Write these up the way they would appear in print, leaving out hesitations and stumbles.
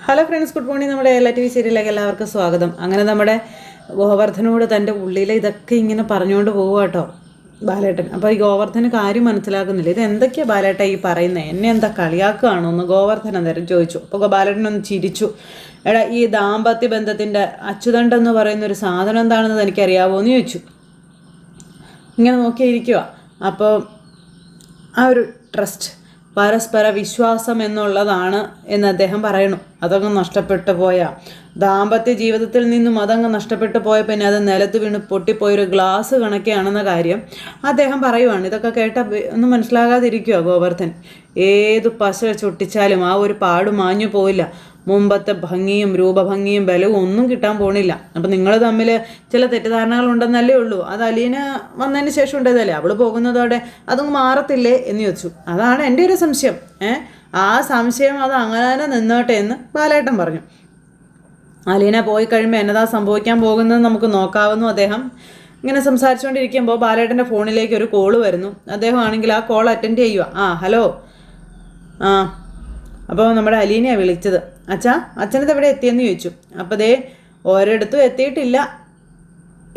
Hello friends, good morning. നമ്മുടെ എല്ലാ T V സീരിയലിലേക്ക് എല്ലാവർക്കും സ്വാഗതം. അങ്ങനെ നമ്മുടെ ഗോവർദ്ധനോട് തൻ്റെ ഉള്ളിലെ ഇതൊക്കെ ഇങ്ങനെ പറഞ്ഞുകൊണ്ട് പോവുക കേട്ടോ ബാലേട്ടൻ. അപ്പോൾ ഈ ഗോവർദ്ധന് കാര്യം മനസ്സിലാക്കുന്നില്ല. ഇത് എന്തൊക്കെയാണ് ബാലേട്ട ഈ പറയുന്നത്? എന്നെ എന്താ കളിയാക്കുകയാണോ എന്ന് ഗോവർദ്ധൻ അന്നേരം ചോദിച്ചു. അപ്പോൾ ബാലേട്ടൻ ഒന്ന് ചിരിച്ചു. എടാ, ഈ ദാമ്പത്യ ബന്ധത്തിൻ്റെ അച്ചുതണ്ടെന്ന് പറയുന്നൊരു സാധനം എന്താണെന്ന് എനിക്കറിയാവോ എന്ന് ചോദിച്ചു. ഇങ്ങനെ നോക്കിയിരിക്കുക. അപ്പോൾ ആ ഒരു ട്രസ്റ്റ്, പരസ്പര വിശ്വാസം എന്നുള്ളതാണ് എന്ന് അദ്ദേഹം പറയണു. അതങ്ങ് നഷ്ടപ്പെട്ടു പോയ ദാമ്പത്യ ജീവിതത്തിൽ നിന്നും അതങ്ങ് നഷ്ടപ്പെട്ടു പോയ പിന്നെ അത് നിലത്ത് വീണ് പൊട്ടിപ്പോയൊരു ഗ്ലാസ് കണക്കെയാണെന്ന കാര്യം അദ്ദേഹം പറയുവാണ്. ഇതൊക്കെ കേട്ട ഒന്നും മനസ്സിലാകാതിരിക്കുക ഗോവർദ്ധൻ. ഏത് പശ ചൊട്ടിച്ചാലും ആ ഒരു പാട് മാഞ്ഞു പോയില്ല. മുമ്പത്തെ ഭംഗിയും രൂപഭംഗിയും ബലവും ഒന്നും കിട്ടാൻ പോണില്ല. അപ്പം നിങ്ങൾ തമ്മിൽ ചില തെറ്റിദ്ധാരണകൾ ഉണ്ടെന്നല്ലേ ഉള്ളൂ. അത് അലീന വന്നതിന് ശേഷം ഉണ്ടതല്ലേ, അവൾ പോകുന്നതോടെ അതങ്ങ് മാറത്തില്ലേ എന്ന് ചോദിച്ചു. അതാണ് എൻ്റെ ഒരു സംശയം. ആ സംശയം അത് അങ്ങനെ നിന്നോട്ടെ എന്ന് ബാലേട്ടൻ പറഞ്ഞു. അലീന പോയി കഴിയുമ്പോൾ എന്നതാ സംഭവിക്കാൻ പോകുന്നത് നമുക്ക് നോക്കാവുന്നു. അദ്ദേഹം ഇങ്ങനെ സംസാരിച്ചുകൊണ്ടിരിക്കുമ്പോൾ ബാലേട്ടൻ്റെ ഫോണിലേക്ക് ഒരു കോള് വരുന്നു. അദ്ദേഹം ആണെങ്കിൽ ആ കോൾ അറ്റൻഡ് ചെയ്യുക. ഹലോ. അപ്പോൾ നമ്മുടെ അലീനയാണ് വിളിച്ചത്. അച്ഛനത് എവിടെ എത്തിയെന്ന് ചോദിച്ചു. അപ്പോൾ ദേ ഒരിടത്തും എത്തിയിട്ടില്ല,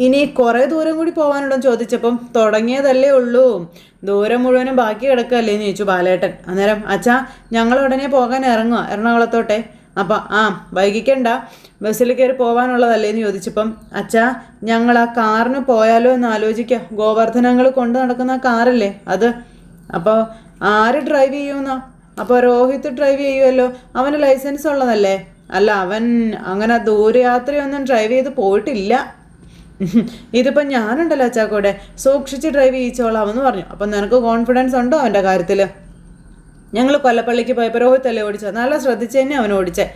ഇനി കുറേ ദൂരം കൂടി പോകാനുണ്ടെന്ന് ചോദിച്ചപ്പം തുടങ്ങിയതല്ലേ ഉള്ളൂ, ദൂരം മുഴുവനും ബാക്കി കിടക്കുകയല്ലേ എന്ന് ചോദിച്ചു ബാലേട്ടൻ. അന്നേരം ഞങ്ങൾ ഉടനെ പോകാൻ ഇറങ്ങുക എറണാകുളത്തോട്ടെ. അപ്പം വൈകിക്കണ്ട, ബസ്സിൽ കയറി പോകാനുള്ളതല്ലേ എന്ന് ചോദിച്ചപ്പം ഞങ്ങൾ ആ കാറിന് പോയാലോ എന്ന് ആലോചിക്കുക. ഗോവർദ്ധനങ്ങൾ കൊണ്ട് നടക്കുന്ന ആ കാറല്ലേ അത്. അപ്പോൾ ആര് ഡ്രൈവ് ചെയ്യുമെന്നാ? അപ്പോൾ രോഹിത് ഡ്രൈവ് ചെയ്യുമല്ലോ, അവന് ലൈസൻസ് ഉള്ളതല്ലേ? അല്ല, അവൻ അങ്ങനെ ദൂരയാത്രയൊന്നും ഡ്രൈവ് ചെയ്ത് പോയിട്ടില്ല. ഇതിപ്പം ഞാനുണ്ടല്ലോ കൂടെ സൂക്ഷിച്ച് ഡ്രൈവ് ചെയ്യിച്ചോളാം എന്ന് പറഞ്ഞു. അപ്പം നിനക്ക് കോൺഫിഡൻസ് ഉണ്ടോ അവൻ്റെ കാര്യത്തിൽ? ഞങ്ങൾ കൊല്ലപ്പള്ളിക്ക് പോയപ്പോൾ രോഹിത് അല്ലേ ഓടിച്ചത്, നല്ല ശ്രദ്ധിച്ച് തന്നെ അവൻ ഓടിച്ചേ.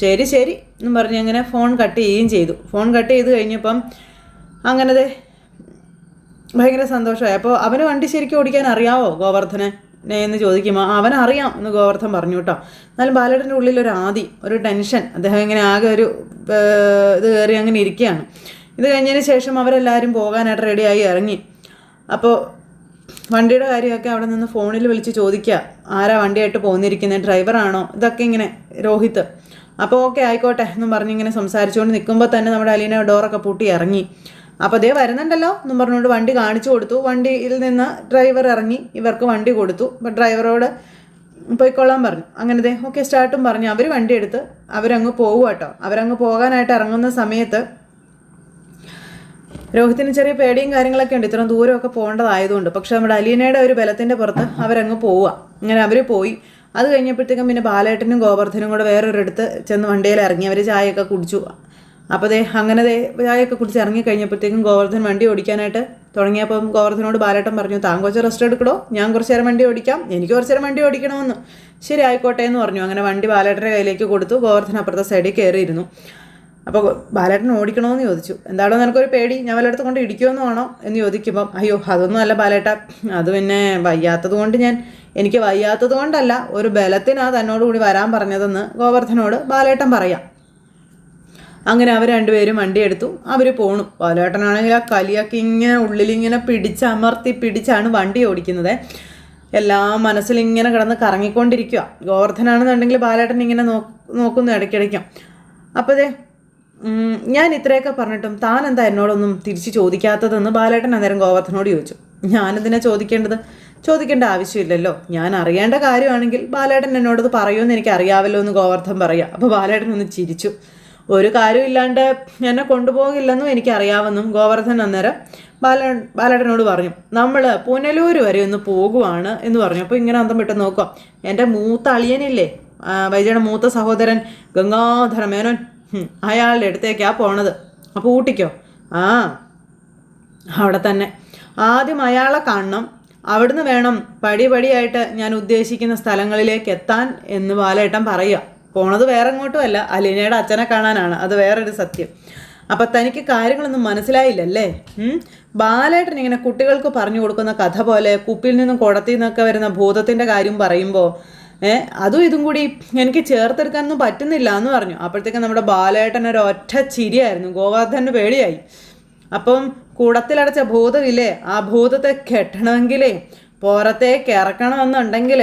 ശരി ശരി എന്നും പറഞ്ഞ് അങ്ങനെ ഫോൺ കട്ട് ചെയ്യുകയും ചെയ്തു. ഫോൺ കട്ട് ചെയ്ത് കഴിഞ്ഞപ്പം അങ്ങനത്തെ ഭയങ്കര സന്തോഷമായി. അപ്പോൾ അവന് വണ്ടി ശരിക്കും ഓടിക്കാൻ അറിയാവോ ഗോവർദ്ധനെ എന്ന് ചോദിക്കുമ്പോൾ അവനറിയാം എന്ന് ഗോവർദ്ധൻ പറഞ്ഞു കേട്ടോ. എന്നാലും ബാലേട്ടൻ്റെ ഉള്ളിലൊരു ഒരു ടെൻഷൻ, അദ്ദേഹം ഇങ്ങനെ ആകെ ഒരു ഇത് കയറി അങ്ങനെ ഇരിക്കുകയാണ്. ഇത് കഴിഞ്ഞതിന് ശേഷം അവരെല്ലാവരും പോകാനായിട്ട് റെഡിയായി ഇറങ്ങി. അപ്പോൾ വണ്ടിയുടെ കാര്യമൊക്കെ അവിടെ നിന്ന് ഫോണിൽ വിളിച്ച് ചോദിക്കുക, ആരാ വണ്ടിയായിട്ട് പോന്നിരിക്കുന്നത്, ഡ്രൈവറാണോ? ഇതൊക്കെ ഇങ്ങനെ രോഹിത്. അപ്പോൾ ഓക്കെ ആയിക്കോട്ടെ എന്നും പറഞ്ഞിങ്ങനെ സംസാരിച്ചുകൊണ്ട് നിൽക്കുമ്പോൾ തന്നെ നമ്മുടെ അലീന ഡോറൊക്കെ പൂട്ടി ഇറങ്ങി. അപ്പോൾ അതേ വരുന്നുണ്ടല്ലോ എന്നും പറഞ്ഞുകൊണ്ട് വണ്ടി കാണിച്ചു കൊടുത്തു. വണ്ടിയിൽ നിന്ന് ഡ്രൈവർ ഇറങ്ങി ഇവർക്ക് വണ്ടി കൊടുത്തു. അപ്പോൾ ഡ്രൈവറോട് പോയിക്കൊള്ളാൻ പറഞ്ഞു. അങ്ങനത്തെ ഓക്കെ സ്റ്റാർട്ടും പറഞ്ഞു. അവർ വണ്ടി എടുത്ത് അവരങ്ങ് പോകുക കേട്ടോ. അവരങ്ങ് പോകാനായിട്ട് ഇറങ്ങുന്ന സമയത്ത് രോഹിത്തിന് ചെറിയ പേടിയും കാര്യങ്ങളൊക്കെ ഉണ്ട്, ഇത്രയും ദൂരമൊക്കെ പോകേണ്ടതായതുകൊണ്ട്. പക്ഷെ നമ്മുടെ അലീനയുടെ ഒരു ബലത്തിൻ്റെ പുറത്ത് അവരങ്ങ് പോവുക. അങ്ങനെ അവർ പോയി. അത് കഴിഞ്ഞപ്പോഴത്തേക്കും പിന്നെ ബാലേട്ടനും ഗോവർദ്ധനും കൂടെ വേറൊരിടത്ത് ചെന്ന് വണ്ടിയിൽ ഇറങ്ങി. അവർ ചായയൊക്കെ കുടിച്ചു. അപ്പോൾ അങ്ങനെ ചായയൊക്കെ കുടിച്ച് ഇറങ്ങി കഴിഞ്ഞപ്പോഴത്തേക്കും ഗോവർദ്ധൻ വണ്ടി ഓടിക്കാനായിട്ട് തുടങ്ങിയപ്പം ഗോവർദ്ധനോട് ബാലേട്ടൻ പറഞ്ഞു, താൻ കുറച്ച് റെസ്റ്റ് എടുക്കണോ, ഞാൻ കുറച്ച് നേരം വണ്ടി ഓടിക്കാം, എനിക്ക് കുറച്ച് നേരം വണ്ടി ഓടിക്കണമെന്ന്. ശരി ആയിക്കോട്ടെ എന്ന് പറഞ്ഞു. അങ്ങനെ വണ്ടി ബാലേട്ടൻ്റെ കയ്യിലേക്ക് കൊടുത്തു. ഗോവർദ്ധൻ അപ്പുറത്തെ സൈഡിൽ കയറിയിരുന്നു. അപ്പോൾ ബാലേട്ടൻ ഓടിക്കണമെന്ന് ചോദിച്ചു. എന്താണോ നിനക്കൊരു പേടി, ഞാൻ വല്ലയിടത്ത് കൊണ്ട് ഇടിക്കുമെന്ന് വേണോ എന്ന് ചോദിക്കുമ്പം അയ്യോ അതൊന്നും അല്ല ബാലേട്ട, അത് പിന്നെ വയ്യാത്തത് കൊണ്ട് എനിക്ക് വയ്യാത്തത് കൊണ്ടല്ല, ഒരു ബലത്തിനാണ് തന്നോടുകൂടി വരാൻ പറഞ്ഞതെന്ന് ഗോവർദ്ധനോട് ബാലേട്ടൻ പറയാം. അങ്ങനെ അവർ രണ്ടുപേരും വണ്ടി എടുത്തു. അവർ പോണു. ബാലേട്ടനാണെങ്കിൽ ആ കലിയൊക്കെ ഇങ്ങനെ ഉള്ളിലിങ്ങനെ പിടിച്ചാണ് വണ്ടി ഓടിക്കുന്നത്. എല്ലാം മനസ്സിലിങ്ങനെ കിടന്ന് കറങ്ങിക്കൊണ്ടിരിക്കുക. ഗോവർദ്ധനാണെന്നുണ്ടെങ്കിൽ ബാലേട്ടൻ ഇങ്ങനെ നോക്കുന്നു ഇടയ്ക്കിടയ്ക്കും. അപ്പോൾ ഞാൻ ഇത്രയൊക്കെ പറഞ്ഞിട്ടും താൻ എന്താ എന്നോടൊന്നും തിരിച്ച് ചോദിക്കാത്തതെന്ന് ബാലേട്ടൻ അന്നേരം ഗോവർദ്ധനോട് ചോദിച്ചു. ഞാനെന്തിനാ ചോദിക്കേണ്ട ആവശ്യമില്ലല്ലോ, ഞാൻ അറിയേണ്ട കാര്യമാണെങ്കിൽ ബാലേട്ടൻ എന്നോടത് പറയുമെന്ന് എനിക്ക് അറിയാമല്ലോ എന്ന് ഗോവർദ്ധൻ പറയാം. അപ്പോൾ ബാലേട്ടൻ ഒന്ന് ചിരിച്ചു. ഒരു കാര്യമില്ലാണ്ട് എന്നെ കൊണ്ടുപോകില്ലെന്നും എനിക്കറിയാമെന്നും ഗോവർദ്ധൻ അന്നേരം ബാലേട്ടനോട് പറഞ്ഞു. നമ്മൾ പുനലൂർ വരെ ഒന്ന് പോകുവാണ് എന്ന് പറഞ്ഞു. അപ്പോൾ ഇങ്ങനെ അന്തം വിട്ട് നോക്കുക, എൻ്റെ മൂത്ത അളിയനില്ലേ, വൈജയുടെ മൂത്ത സഹോദരൻ ഗംഗാധര മേനോൻ, അയാളുടെ അടുത്തേക്കാണ് പോണത്. അപ്പോൾ ഊട്ടിക്കോ? അവിടെ തന്നെ ആദ്യം അയാളെ കാണണം, അവിടുന്ന് വേണം പടിപടിയായിട്ട് ഞാൻ ഉദ്ദേശിക്കുന്ന സ്ഥലങ്ങളിലേക്ക് എത്താൻ എന്ന് ബാലേട്ടൻ പറയുക. പോണത് വേറെ എങ്ങോട്ടും അല്ല, അലീനയുടെ അച്ഛനെ കാണാനാണ്. അത് വേറൊരു സത്യം. അപ്പം തനിക്ക് കാര്യങ്ങളൊന്നും മനസ്സിലായില്ലല്ലേ? ബാലേട്ടൻ ഇങ്ങനെ കുട്ടികൾക്ക് പറഞ്ഞു കൊടുക്കുന്ന കഥ പോലെ കുപ്പിയിൽ നിന്നും കുടത്തിൽ നിന്നൊക്കെ വരുന്ന ഭൂതത്തിൻ്റെ കാര്യം പറയുമ്പോൾ അതും ഇതും കൂടി എനിക്ക് ചേർത്തെടുക്കാനൊന്നും പറ്റുന്നില്ല എന്ന് പറഞ്ഞു. അപ്പോഴത്തേക്കും നമ്മുടെ ബാലേട്ടൻ ഒരു ഒറ്റ ചിരിയായിരുന്നു. ഗോവർദ്ധന് പേടിയായി. അപ്പം കുടത്തിലടച്ച ഭൂതമില്ലേ, ആ ഭൂതത്തെ കെട്ടണമെങ്കിലേ പുറത്തേക്ക് ഇറക്കണമെന്നുണ്ടെങ്കിൽ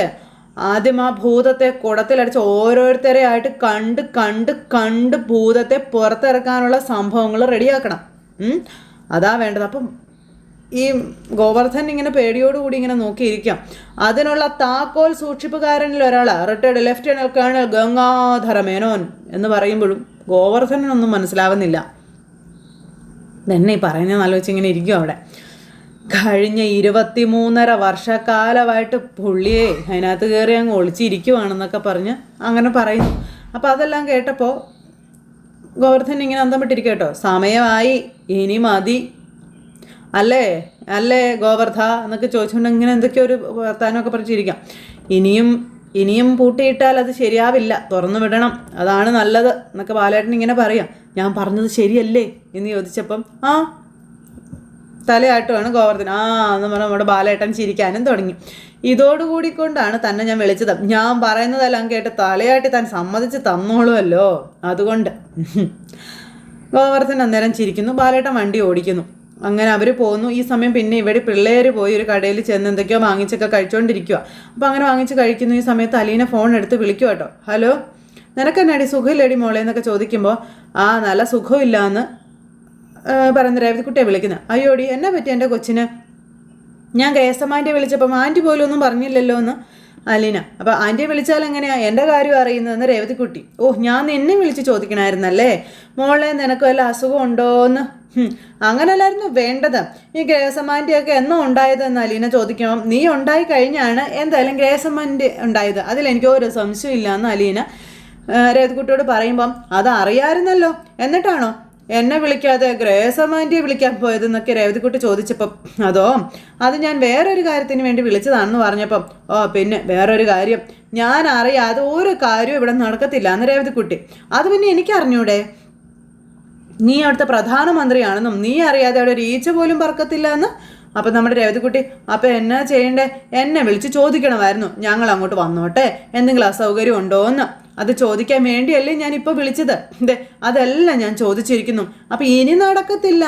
ആദ്യം ആ ഭൂതത്തെ കുടത്തിലടിച്ച് ഓരോരുത്തരെ ആയിട്ട് കണ്ട് കണ്ട് കണ്ട് ഭൂതത്തെ പുറത്തിറക്കാനുള്ള സംഭവങ്ങൾ റെഡിയാക്കണം. അതാ വേണ്ടത്. അപ്പം ഈ ഗോവർദ്ധൻ ഇങ്ങനെ പേടിയോടുകൂടി ഇങ്ങനെ നോക്കിയിരിക്കാം. അതിനുള്ള താക്കോൽ സൂക്ഷിപ്പുകാരനിൽ ഒരാൾ retired lieutenant colonel Gangadhara Menon എന്ന് പറയുമ്പോഴും ഗോവർദ്ധനൊന്നും മനസ്സിലാവുന്നില്ല. തന്നെ ഈ പറയുന്നതെന്ന് ആലോചിച്ച് ഇങ്ങനെ ഇരിക്കും അവിടെ. കഴിഞ്ഞ 23.5 വർഷക്കാലമായിട്ട് പുള്ളിയെ അതിനകത്ത് കയറി അങ്ങ് ഒളിച്ചിരിക്കുവാണെന്നൊക്കെ പറഞ്ഞ് അങ്ങനെ പറയുന്നു. അപ്പോൾ അതെല്ലാം കേട്ടപ്പോൾ ഗോവർദ്ധൻ ഇങ്ങനെ അന്തം വിട്ടിരിക്കും കേട്ടോ. സമയമായി, ഇനി മതി, അല്ലേ അല്ലേ ഗോവർദ്ധ എന്നൊക്കെ ചോദിച്ചുകൊണ്ട് ഇങ്ങനെ എന്തൊക്കെയോ ഒരു വർത്താനമൊക്കെ പറഞ്ഞിരിക്കാം. ഇനിയും പൂട്ടിയിട്ടാൽ അത് ശരിയാവില്ല, തുറന്നു വിടണം, അതാണ് നല്ലത് എന്നൊക്കെ ബാലേട്ടൻ ഇങ്ങനെ പറയാം. ഞാൻ പറഞ്ഞത് ശരിയല്ലേ എന്ന് ചോദിച്ചപ്പം തലയാട്ടുമാണ് ഗോവർദ്ധൻ. എന്ന് പറഞ്ഞാൽ നമ്മുടെ ബാലേട്ടൻ ചിരിക്കാനും തുടങ്ങി. ഇതോടുകൂടിക്കൊണ്ടാണ് തന്നെ ഞാൻ വിളിച്ചത്. ഞാൻ പറയുന്നതെല്ലാം കേട്ട് തലയാട്ടി താൻ സമ്മതിച്ച് തന്നോളുമല്ലോ, അതുകൊണ്ട്. ഗോവർദ്ധൻ അന്നേരം ചിരിക്കുന്നു. ബാലേട്ടൻ വണ്ടി ഓടിക്കുന്നു. അങ്ങനെ അവർ പോകുന്നു. ഈ സമയം പിന്നെ ഇവിടെ പിള്ളേർ പോയി ഒരു കടയിൽ ചെന്ന് എന്തൊക്കെയോ വാങ്ങിച്ചൊക്കെ കഴിച്ചുകൊണ്ടിരിക്കുക. അപ്പോൾ അങ്ങനെ വാങ്ങിച്ച് കഴിക്കുന്നു. ഈ സമയത്ത് അലീന ഫോൺ എടുത്ത് വിളിക്കുക കേട്ടോ. ഹലോ, നിനക്കെന്നാടി സുഖമില്ലേടി മോളെ എന്നൊക്കെ ചോദിക്കുമ്പോൾ നല്ല സുഖമില്ല എന്ന് പറയുന്ന രേവതിക്കുട്ടിയെ വിളിക്കുന്നത്. അയ്യോടി, എന്നെ പറ്റി എൻ്റെ കൊച്ചിന്? ഞാൻ ഗ്രേസമ്മാൻ്റെ വിളിച്ചപ്പം ആൻറ്റി പോലും ഒന്നും പറഞ്ഞില്ലല്ലോ എന്ന് അലീന. അപ്പോൾ ആൻറ്റിയെ വിളിച്ചാൽ എങ്ങനെയാണ് എൻ്റെ കാര്യം അറിയുന്നതെന്ന് രേവതിക്കുട്ടി. ഞാൻ നിന്നെ വിളിച്ച് ചോദിക്കണമായിരുന്നല്ലേ മോളെ, നിനക്ക് വല്ല അസുഖം ഉണ്ടോയെന്ന്? അങ്ങനല്ലായിരുന്നു വേണ്ടത്. ഈ ഗ്രേസമ്മാൻ്റെയൊക്കെ എന്നോ ഉണ്ടായതെന്ന് അലീന ചോദിക്കുമ്പം നീ ഉണ്ടായി കഴിഞ്ഞാണ് എന്തായാലും ഗ്രേസമ്മാൻ്റെ ഉണ്ടായത്, അതിലെനിക്ക് ഒരു സംശയമില്ല എന്ന് അലീന രേവതിക്കുട്ടിയോട് പറയുമ്പം അതറിയാമായിരുന്നല്ലോ, എന്നിട്ടാണോ എന്നെ വിളിക്കാതെ ഗ്രേസമ്മാൻ്റെയെ വിളിക്കാൻ പോയതെന്നൊക്കെ രേവതിക്കുട്ടി ചോദിച്ചപ്പം അത് ഞാൻ വേറൊരു കാര്യത്തിന് വേണ്ടി വിളിച്ചതാണെന്ന് പറഞ്ഞപ്പം പിന്നെ വേറൊരു കാര്യം ഞാൻ അറിയാതെ ഒരു കാര്യവും ഇവിടെ നടക്കത്തില്ല എന്ന് രേവതിക്കുട്ടി. അത് പിന്നെ എനിക്കറിഞ്ഞൂടെ? നീ അവിടുത്തെ പ്രധാനമന്ത്രിയാണെന്നും നീ അറിയാതെ അവിടെ ഒരു ഈച്ച പോലും പറക്കത്തില്ല എന്ന്. അപ്പം നമ്മുടെ രേവതിക്കുട്ടി, അപ്പം എന്നാ ചെയ്യണ്ടേ? എന്നെ വിളിച്ച് ചോദിക്കണമായിരുന്നു, ഞങ്ങൾ അങ്ങോട്ട് വന്നോട്ടെ, എന്തെങ്കിലും അസൗകര്യം ഉണ്ടോ എന്ന്. അത് ചോദിക്കാൻ വേണ്ടിയല്ലേ ഞാനിപ്പോൾ വിളിച്ചത്. അതെല്ലാം ഞാൻ ചോദിച്ചിരിക്കുന്നു. അപ്പം ഇനി നടക്കത്തില്ല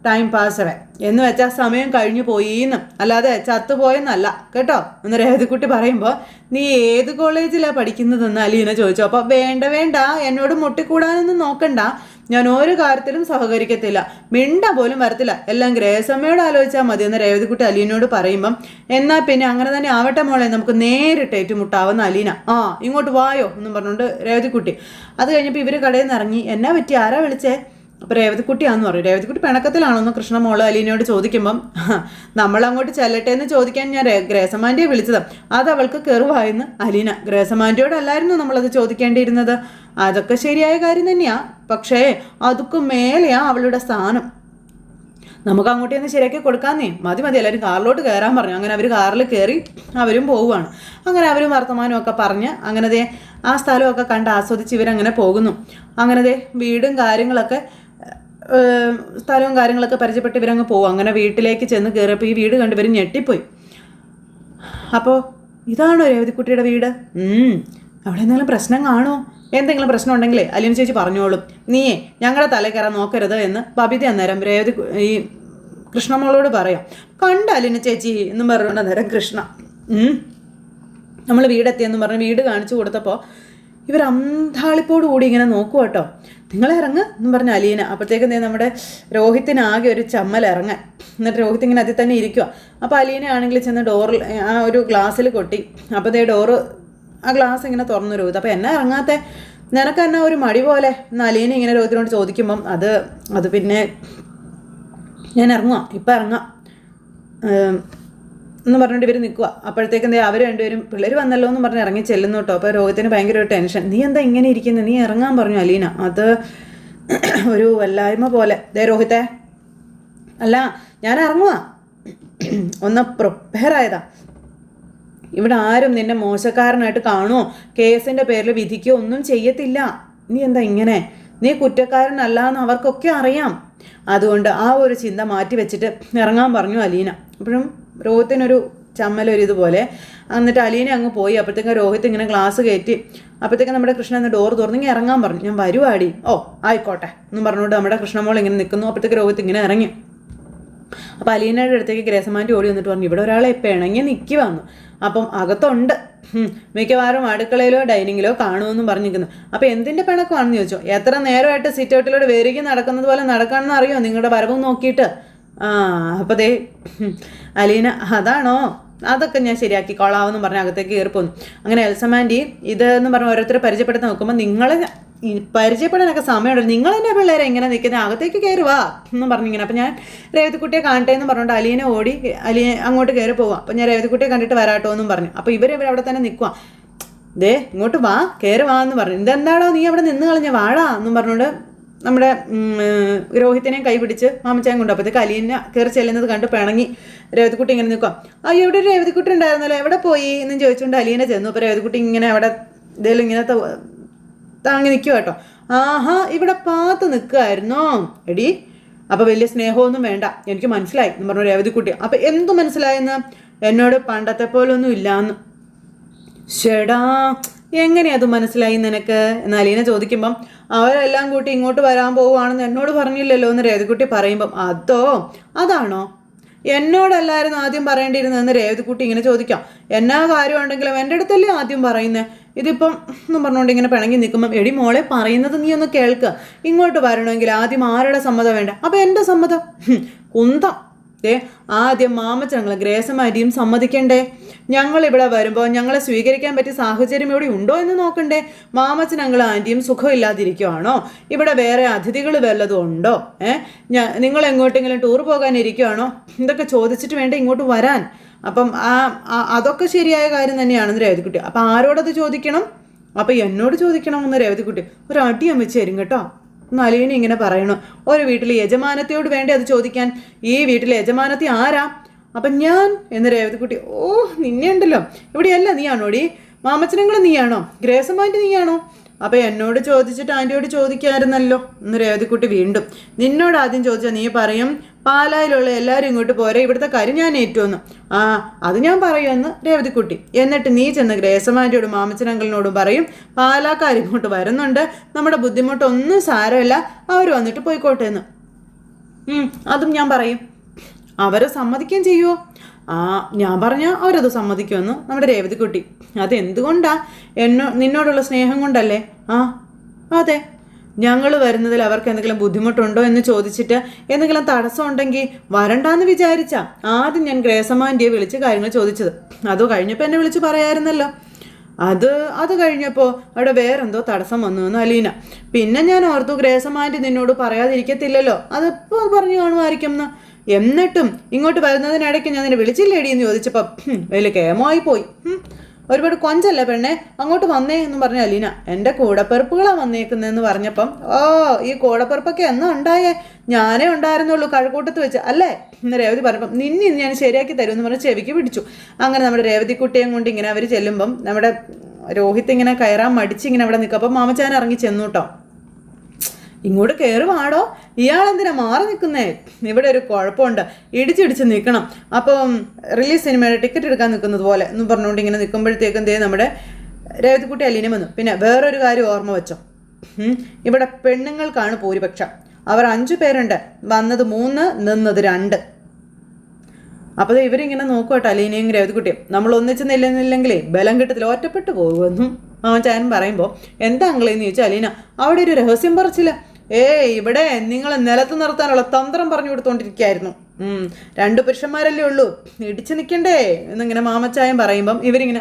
ടൈം പാസറെ എന്ന് വെച്ചാൽ സമയം കഴിഞ്ഞു പോയിന്ന്, അല്ലാതെ ചത്തുപോയെന്നല്ല കേട്ടോ എന്ന് രേവതിക്കുട്ടി പറയുമ്പോൾ നീ ഏത് കോളേജിലാണ് പഠിക്കുന്നതെന്ന് അലീന ചോദിച്ചു. അപ്പോൾ വേണ്ട എന്നോട് മുട്ടിക്കൂടാനൊന്നും നോക്കണ്ട, ഞാൻ ഒരു കാര്യത്തിലും സഹകരിക്കത്തില്ല, മിണ്ട പോലും വരത്തില്ല, എല്ലാം ഗ്രേസമ്മയോട് ആലോചിച്ചാൽ മതി എന്ന് രേവതിക്കുട്ടി അലീനയോട് പറയുമ്പം എന്നാൽ പിന്നെ അങ്ങനെ തന്നെ ആവട്ടെ മോളെ, നമുക്ക് നേരിട്ട് ഏറ്റുമുട്ടാവുന്ന അലീന. ഇങ്ങോട്ട് വായോ എന്നും പറഞ്ഞുകൊണ്ട് രേവതിക്കുട്ടി. അത് കഴിഞ്ഞപ്പോൾ ഇവർ കടയിൽ നിന്ന് ഇറങ്ങി. എന്നാ പറ്റി, ആരാ വിളിച്ചേ? അപ്പോൾ രേവതിക്കുട്ടിയാണെന്ന് പറയും. രേവതിക്കുട്ടി പിണക്കത്തിലാണോന്ന് കൃഷ്ണമോള് അലീനയോട് ചോദിക്കുമ്പം നമ്മളങ്ങോട്ട് ചെല്ലട്ടെ എന്ന് ചോദിക്കാൻ ഞാൻ ഗ്രേസമ്മാൻ്റെയെ വിളിച്ചത്, അത് അവൾക്ക് കെറുവായെന്ന് അലീന. ഗ്രേസമ്മാൻ്റെയോടല്ലായിരുന്നു നമ്മളത് ചോദിക്കേണ്ടിയിരുന്നത്. അതൊക്കെ ശരിയായ കാര്യം തന്നെയാണ്, പക്ഷേ അതൊക്കെ മേലെയാണ് അവളുടെ സ്ഥാനം. നമുക്ക് അങ്ങോട്ടേ ഒന്ന് ശരിയാക്കി കൊടുക്കാന്നേ. മതി എല്ലാവരും കാറിലോട്ട് കയറാൻ പറഞ്ഞു. അങ്ങനെ അവർ കാറിൽ കയറി അവരും പോവുകയാണ്. അങ്ങനെ അവരും വർത്തമാനമൊക്കെ പറഞ്ഞ് അങ്ങനത്തെ ആ സ്ഥലമൊക്കെ കണ്ട് ആസ്വദിച്ച് ഇവരങ്ങനെ പോകുന്നു. അങ്ങനത്തെ വീടും കാര്യങ്ങളൊക്കെ സ്ഥലവും കാര്യങ്ങളൊക്കെ പരിചയപ്പെട്ട് ഇവരങ്ങ് പോകും. അങ്ങനെ വീട്ടിലേക്ക് ചെന്ന് കയറിയപ്പോൾ ഈ വീട് കണ്ട് ഇവർ ഞെട്ടിപ്പോയി. അപ്പോൾ ഇതാണോ രേവതിക്കുട്ടിയുടെ വീട്? അവിടെ എന്തെങ്കിലും പ്രശ്നം കാണുമോ? എന്തെങ്കിലും പ്രശ്നം ഉണ്ടെങ്കിലേ അലീന ചേച്ചി പറഞ്ഞോളും, നീയേ ഞങ്ങളുടെ തലയിൽ കയറാൻ നോക്കരുത് എന്ന് ബബിത അന്നേരം ഈ കൃഷ്ണമോളോട് പറയാം. കണ്ട അലീന ചേച്ചി എന്നും പറഞ്ഞുകൊണ്ട് അന്നേരം കൃഷ്ണ നമ്മൾ വീടെത്തിയെന്ന് പറഞ്ഞ് വീട് കാണിച്ചു കൊടുത്തപ്പോൾ ഇവർ അന്താളിപ്പോട് കൂടി ഇങ്ങനെ നോക്കുക കേട്ടോ. നിങ്ങളിറങ്ങ് എന്നും പറഞ്ഞ അലീന. അപ്പോഴത്തേക്കും നമ്മുടെ രോഹിത്തിനാകെ ഒരു ചമ്മൽ ഇറങ്ങാൻ. എന്നിട്ട് രോഹിത്ത് ഇങ്ങനെ അതിൽ തന്നെ ഇരിക്കുക. അപ്പോൾ അലീന ആണെങ്കിൽ ചെന്ന് ഡോറിൽ ആ ഒരു ഗ്ലാസ്സിൽ കൊട്ടി. അപ്പോൾ ഡോറ് ആ ഗ്ലാസ് ഇങ്ങനെ തുറന്നു രോഹിത്. അപ്പോൾ എന്നാ ഇറങ്ങാത്തെ, നിനക്ക് എന്നാ ഒരു മടി പോലെ എന്ന് അലീന ഇങ്ങനെ രോഹിത്തിനോട് ചോദിക്കുമ്പം അത് പിന്നെ ഞാൻ ഇറങ്ങുക, ഇപ്പം ഇറങ്ങാം എന്ന് പറഞ്ഞിട്ട് ഇവർ നിൽക്കുക. അപ്പോഴത്തേക്കും അവർ രണ്ടുപേരും പിള്ളേർ വന്നല്ലോ എന്ന് പറഞ്ഞ് ഇറങ്ങി ചെല്ലുന്നു കേട്ടോ. അപ്പോൾ രോഹിത്തിന് ഭയങ്കര ഒരു ടെൻഷൻ. നീ എന്താ ഇങ്ങനെ ഇരിക്കുന്നത്, നീ ഇറങ്ങാൻ പറഞ്ഞു അലീന. അത് ഒരു വല്ലായ്മ പോലെ. രോഹിത്തെ, അല്ല ഞാൻ ഇറങ്ങുക, ഒന്ന് പ്രിപ്പയർ ആയതാ. ഇവിടെ ആരും നിന്നെ മോശക്കാരനായിട്ട് കാണുമോ, കേസിൻ്റെ പേരിൽ വിധിക്കുകയോ ഒന്നും ചെയ്യത്തില്ല. നീ എന്താ ഇങ്ങനെ, നീ കുറ്റക്കാരനല്ല എന്ന് അവർക്കൊക്കെ അറിയാം. അതുകൊണ്ട് ആ ഒരു ചിന്ത മാറ്റി വെച്ചിട്ട് ഇറങ്ങാൻ പറഞ്ഞു അലീന. അപ്പോഴും രോഹിത്തിനൊരു ചമ്മലൊരിതുപോലെ. എന്നിട്ട് അലീന അങ്ങ് പോയി. അപ്പോഴത്തേക്കും രോഹിത്ത് ഇങ്ങനെ ഗ്ലാസ് കയറ്റി. അപ്പോഴത്തേക്കും നമ്മുടെ കൃഷ്ണൻ എന്ന് ഡോർ തുറന്നെങ്കിൽ ഇറങ്ങാൻ പറഞ്ഞു. ഞാൻ വരുവാടി. ആയിക്കോട്ടെ എന്നും പറഞ്ഞുകൊണ്ട് നമ്മുടെ കൃഷ്ണമോൾ ഇങ്ങനെ നിൽക്കുന്നു. അപ്പോഴത്തേക്ക് രോഹിത്ത് ഇങ്ങനെ ഇറങ്ങി. അപ്പോൾ അലീനയുടെ അടുത്തേക്ക് ഗ്രേസമ്മാൻ്റെ ഓടി വന്നിട്ട് പറഞ്ഞു, ഇവിടെ ഒരാളെ പിണങ്ങി നിൽക്കി വന്നു. അപ്പം അകത്തുണ്ട്, മിക്കവാറും അടുക്കളയിലോ ഡൈനിങ്ങിലോ കാണുമെന്നും പറഞ്ഞിരിക്കുന്നു. അപ്പം എന്തിൻ്റെ പിണക്കമാണെന്ന് ചോദിച്ചു. എത്ര നേരമായിട്ട് സിറ്റ് ഔട്ടിലൂടെ വെറുകി നടക്കുന്നത് പോലെ നടക്കാമെന്ന് അറിയോ നിങ്ങളുടെ വരവും നോക്കിയിട്ട്? അപ്പോൾ ദേ അലീന അതാണോ, അതൊക്കെ ഞാൻ ശരിയാക്കിക്കോളാവെന്ന് പറഞ്ഞ് അകത്തേക്ക് കയറിപ്പോന്നു. അങ്ങനെ എൽസമാൻറ്റി ഇതെന്ന് പറഞ്ഞ് ഓരോരുത്തരെ പരിചയപ്പെടുത്തി നോക്കുമ്പോൾ നിങ്ങളെ പരിചയപ്പെടാനൊക്കെ സമയമുണ്ടല്ലോ, നിങ്ങൾ തന്നെ പിള്ളേരെ ഇങ്ങനെ നിൽക്കുന്നത്, അകത്തേക്ക് കയറി വാ എന്ന് പറഞ്ഞിങ്ങനെ. അപ്പം ഞാൻ രേവതിക്കുട്ടിയെ കാണട്ടെ എന്ന് പറഞ്ഞുകൊണ്ട് അലീനെ ഓടി അങ്ങോട്ട് കയറി പോവാം. അപ്പം ഞാൻ രേവതിക്കുട്ടിയെ കണ്ടിട്ട് വരാട്ടോ എന്നും പറഞ്ഞു. അപ്പോൾ ഇവർ അവിടെ തന്നെ നിൽക്കുക. ദേ ഇങ്ങോട്ട് വാ, കയറി വാ എന്ന് പറഞ്ഞു. ഇതെന്താണോ നീ അവിടെ നിന്ന് കളഞ്ഞ വാടാ എന്നും പറഞ്ഞുകൊണ്ട് നമ്മുടെ രോഹിത്തിനെയും കൈ പിടിച്ച് മാമച്ചായം കൊണ്ടുപോയപ്പോഴത്തേക്ക് അലീനെ കയറി ചെല്ലുന്നത് കണ്ട് പിണങ്ങി രേവതിക്കുട്ടി ഇങ്ങനെ നിൽക്കുക. ഇവിടെ ഒരു രേവതിക്കുട്ടി ഉണ്ടായിരുന്നല്ലോ, എവിടെ പോയി എന്നും ചോദിച്ചുകൊണ്ട് അലീനെ ചെന്നു. അപ്പോൾ രേവതിക്കുട്ടി ഇങ്ങനെ അവിടെ ഇതേലും ഇങ്ങനത്തെ താങ്ങി നിൽക്കുക കേട്ടോ. ആഹാ ഇവിടെ പാത്ത് നിൽക്കുമായിരുന്നോ എടി, അപ്പോൾ വലിയ സ്നേഹമൊന്നും വേണ്ട, എനിക്ക് മനസ്സിലായി എന്ന് പറഞ്ഞു രേവതിക്കുട്ടി. അപ്പം എന്തു മനസ്സിലായെന്ന്? എന്നോട് പണ്ടത്തെ പോലൊന്നും ഇല്ലാന്ന്. ഷെടാ എങ്ങനെയാ അത് മനസ്സിലായി നിനക്ക് എന്ന് അലീന ചോദിക്കുമ്പം അവരെല്ലാം കൂട്ടി ഇങ്ങോട്ട് വരാൻ പോവുകയാണെന്ന് എന്നോട് പറഞ്ഞില്ലല്ലോ എന്ന് രേവതിക്കുട്ടി പറയുമ്പം അതാണോ എന്നോടല്ലായിരുന്നു ആദ്യം പറയേണ്ടിയിരുന്നതെന്ന് രേവതിക്കുട്ടി ഇങ്ങനെ ചോദിക്കാം. എന്നാ കാര്യമുണ്ടെങ്കിലും എൻ്റെ അടുത്തല്ലേ ആദ്യം പറയുന്നത്, ഇതിപ്പം എന്നും പറഞ്ഞുകൊണ്ട് ഇങ്ങനെ പിണങ്ങി നിൽക്കുമ്പം എടി മോളെ പറയുന്നത് നീ ഒന്ന് കേൾക്കുക, ഇങ്ങോട്ട് വരണമെങ്കിൽ ആദ്യം ആരുടെ സമ്മതം വേണ്ട? അപ്പം എൻ്റെ സമ്മതം കുന്തം. ആദ്യം മാമച്ചങ്ങളെ ഗ്രേസമാരിയും സമ്മതിക്കണ്ടേ? ഞങ്ങളിവിടെ വരുമ്പോൾ ഞങ്ങളെ സ്വീകരിക്കാൻ പറ്റിയ സാഹചര്യം ഇവിടെ ഉണ്ടോ എന്ന് നോക്കണ്ടേ? മാമച്ചനങ്ങളും ആൻറ്റിയും സുഖമില്ലാതിരിക്കുവാണോ? ഇവിടെ വേറെ അതിഥികൾ വല്ലതും ഉണ്ടോ? നിങ്ങൾ എങ്ങോട്ടെങ്കിലും ടൂർ പോകാനിരിക്കുവാണോ? ഇതൊക്കെ ചോദിച്ചിട്ട് വേണ്ട ഇങ്ങോട്ട് വരാൻ. അപ്പം അതൊക്കെ ശരിയായ കാര്യം തന്നെയാണെന്ന് രേവതിക്കുട്ടി. അപ്പം ആരോടത് ചോദിക്കണം? അപ്പം എന്നോട് ചോദിക്കണമെന്ന് രേവതിക്കുട്ടി. ഒരു അടിയം വെച്ച് തരും കേട്ടോ എന്ന് അലീന ഇങ്ങനെ പറയണു. ഒരു വീട്ടിലെ യജമാനത്തിയോട് വേണ്ടേ അത് ചോദിക്കാൻ? ഈ വീട്ടിലെ യജമാനത്തി ആരാ? അപ്പം ഞാൻ എന്ന് രേവതിക്കുട്ടി. നിന്നെ ഉണ്ടല്ലോ, ഇവിടെയല്ല നീയാണോടി? മാമച്ചനങ്ങൾ നീയാണോ? ഗ്രേസമാൻറ്റി നീയാണോ? അപ്പം എന്നോട് ചോദിച്ചിട്ട് ആൻറ്റിയോട് ചോദിക്കാമായിരുന്നല്ലോ എന്ന് രേവതിക്കുട്ടി വീണ്ടും. നിന്നോട് ആദ്യം ചോദിച്ചാൽ നീ പറയും പാലായിലുള്ള എല്ലാവരും ഇങ്ങോട്ട് പോരെ, ഇവിടുത്തെ കാര്യം ഞാൻ ഏറ്റുവന്നു. അത് ഞാൻ പറയുമെന്ന് രേവതിക്കുട്ടി. എന്നിട്ട് നീ ചെന്ന് ഗ്രേസമാൻറ്റിയോടും മാമച്ചനങ്ങളിനോടും പറയും പാലാക്കാർ ഇങ്ങോട്ട് വരുന്നുണ്ട്, നമ്മുടെ ബുദ്ധിമുട്ടൊന്നും സാരമില്ല, അവർ വന്നിട്ട് പോയിക്കോട്ടെ എന്ന്. അതും ഞാൻ പറയും. അവരെ സമ്മതിക്കുകയും ചെയ്യുമോ? ഞാൻ പറഞ്ഞാൽ അവരത് സമ്മതിക്കുമെന്ന് നമ്മുടെ രേവതിക്കുട്ടി. അതെന്തുകൊണ്ടാ? നിന്നോടുള്ള സ്നേഹം കൊണ്ടല്ലേ? അതെ. ഞങ്ങൾ വരുന്നതിൽ അവർക്ക് എന്തെങ്കിലും ബുദ്ധിമുട്ടുണ്ടോ എന്ന് ചോദിച്ചിട്ട് എന്തെങ്കിലും തടസ്സം ഉണ്ടെങ്കിൽ വരണ്ടാന്ന് വിചാരിച്ചാ ആദ്യം ഞാൻ ഗ്രേസമാൻറ്റിയെ വിളിച്ച് കാര്യങ്ങൾ ചോദിച്ചത്. അത് കഴിഞ്ഞപ്പോൾ എന്നെ വിളിച്ച് പറയാമായിരുന്നല്ലോ. അത് കഴിഞ്ഞപ്പോൾ അവിടെ വേറെന്തോ തടസ്സം വന്നു എന്ന് അലീന. പിന്നെ ഞാൻ ഓർത്തു ഗ്രേസമാൻറ്റി നിന്നോട് പറയാതിരിക്കത്തില്ലല്ലോ, അതിപ്പോൾ പറഞ്ഞു കാണുമായിരിക്കും എന്ന്. എന്നിട്ടും ഇങ്ങോട്ട് വരുന്നതിനിടയ്ക്ക് ഞാൻ നിന്നെ വിളിച്ചില്ലേടി എന്ന് ചോദിച്ചപ്പോൾ വലിയ കേമമായി പോയി. ഒരുപാട് കൊഞ്ചല്ലേ പെണ്ണെ, അങ്ങോട്ട് വന്നേ എന്ന് പറഞ്ഞ അലീന. എൻ്റെ കൂടപ്പിറപ്പുകളാണ് വന്നേക്കുന്നതെന്ന് പറഞ്ഞപ്പം ഈ കൂടപ്പിറപ്പൊക്കെ എന്നാ ഉണ്ടായേ? ഞാനേ ഉണ്ടായിരുന്നുള്ളൂ കഴക്കൂട്ടത്ത് വെച്ച് അല്ലേ എന്ന് രേവതി പറഞ്ഞപ്പം നിന്നെ ഞാൻ ശരിയാക്കി തരുമെന്ന് പറഞ്ഞ് ചെവിക്ക് പിടിച്ചു. അങ്ങനെ നമ്മുടെ രേവതിക്കുട്ടിയും കൊണ്ട് ഇങ്ങനെ അവർ ചെല്ലുമ്പം നമ്മുടെ രോഹിത് ഇങ്ങനെ കയറാൻ മടിച്ചിങ്ങനെ അവിടെ നിൽക്കും. അപ്പം മാമച്ചാൻ ഇറങ്ങി ചെന്നു കേട്ടോ. ഇങ്ങോട്ട് കയറി വാടോ, ഇയാളെന്തിനാ മാറി നിൽക്കുന്നേ? ഇവിടെ ഒരു കുഴപ്പമുണ്ട്, ഇടിച്ചിടിച്ച് നിൽക്കണം. അപ്പം റിലീസ് സിനിമയുടെ ടിക്കറ്റ് എടുക്കാൻ നിൽക്കുന്നത് പോലെ എന്ന് പറഞ്ഞുകൊണ്ട് ഇങ്ങനെ നിൽക്കുമ്പോഴത്തേക്കും നമ്മുടെ രേവതിക്കുട്ടി അലീന വന്നു. പിന്നെ വേറൊരു കാര്യം ഓർമ്മ വെച്ചോ, ഇവിടെ പെണ്ണുങ്ങൾക്കാണ് ഭൂരിപക്ഷം. അവർ 5 പേരുണ്ട്, വന്നത് 3, നിന്നത് 2. അപ്പോൾ ഇവരിങ്ങനെ നോക്കുവാട്ടോ അലീനയും രേവതിക്കുട്ടിയും. നമ്മൾ ഒന്നിച്ച് നില്ലെന്നില്ലെങ്കിലേ ബലം കിട്ടത്തില്ല, ഒറ്റപ്പെട്ടു പോകുമെന്നും ചാനും പറയുമ്പോൾ എന്താ അങ്ങളെന്ന് ചോദിച്ചാൽ അലീന അവിടെ ഒരു രഹസ്യം പറിച്ചില്ല. ഇവിടെ നിങ്ങളെ നിലത്ത് നിർത്താനുള്ള തന്ത്രം പറഞ്ഞു കൊടുത്തോണ്ടിരിക്കുകയായിരുന്നു. 2 പുരുഷന്മാരല്ലേ ഉള്ളൂ, ഇടിച്ചു നിൽക്കണ്ടേ എന്നിങ്ങനെ മാമച്ചായം പറയുമ്പം ഇവരിങ്ങനെ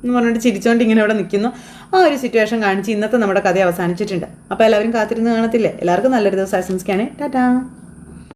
എന്ന് പറഞ്ഞിട്ട് ചിരിച്ചോണ്ട് ഇങ്ങനെ ഇവിടെ നിൽക്കുന്നു. ആ ഒരു സിറ്റുവേഷൻ കാണിച്ച് ഇന്നത്തെ നമ്മുടെ കഥ അവസാനിച്ചിട്ടുണ്ട്. അപ്പോൾ എല്ലാവരും കാത്തിരുന്ന് കാണത്തില്ലേ? എല്ലാവർക്കും നല്ലൊരു ദിവസം ആശംസിക്കുകയാണ്. ടാറ്റാ.